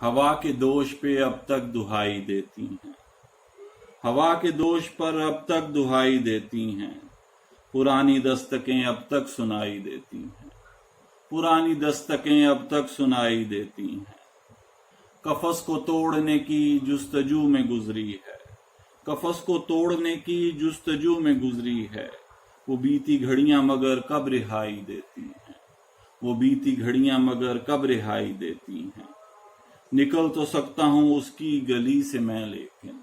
हवा के दोष पे अब तक दुहाई देती हैं, हवा के दोष पर अब तक दुहाई देती हैं, पुरानी दस्तकें अब तक सुनाई देती हैं, पुरानी दस्तकें अब तक सुनाई देती हैं। कफस को तोड़ने की जुस्तजू में गुजरी है, कफस को तोड़ने की जुस्तजू में गुजरी है, वो बीती घड़ियां मगर कब रिहाई देती हैं, वो बीती घड़ियां मगर कब रिहाई देती हैं। निकल तो सकता हूँ उसकी गली से मैं लेकिन,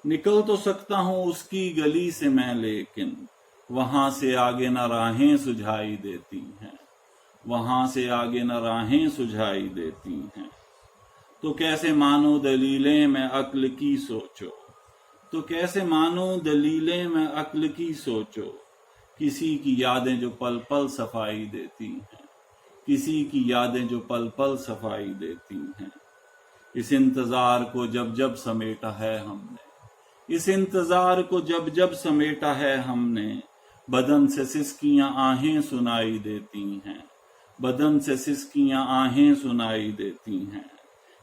निकल तो सकता हूँ उसकी गली से मैं लेकिन, वहां से आगे न राहें सुझाई देती हैं, वहां से आगे न राहें सुझाई देती हैं। तो कैसे मानो दलीलें मैं अक्ल की सोचो, तो कैसे मानो दलीलें मैं अक्ल की सोचो, किसी की यादें जो पल पल सफाई देती हैं, किसी की यादें जो पल पल सफाई देती हैं। इस इंतजार को जब जब समेटा है हमने, इस इंतजार को जब जब समेटा है हमने, बदन से सिसकियां आहें सुनाई देती हैं, बदन से सिसकियां आहें सुनाई देती हैं।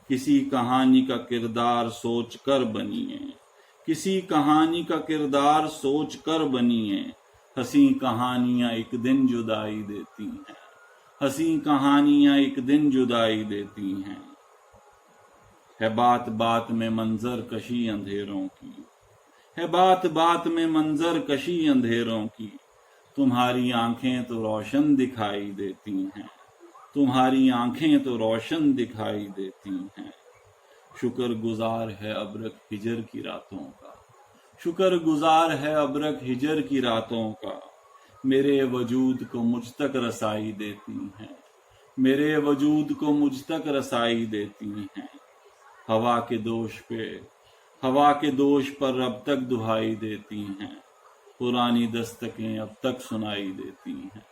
किसी कहानी का किरदार सोच कर बनिए, किसी कहानी का किरदार सोच कर बनिए, हंसी कहानियां एक दिन जुदाई देती हैं, हंसी कहानियां एक दिन जुदाई देती हैं। है बात बात में मंजर कशी अंधेरों की, है बात बात में मंजर कशी अंधेरों की, तुम्हारी आंखें तो रोशन दिखाई देती हैं, तुम्हारी आंखें तो रोशन दिखाई देती हैं। शुक्र गुजार है अबरक हिजर की रातों का, शुक्र गुजार है अबरक हिजर की रातों का, मेरे वजूद को मुझ तक रसाई देती हैं, मेरे वजूद को मुझ तक रसाई देती हैं। हवा के दोष पे, हवा के दोष पर अब तक दुहाई देती हैं, पुरानी दस्तकें अब तक सुनाई देती हैं।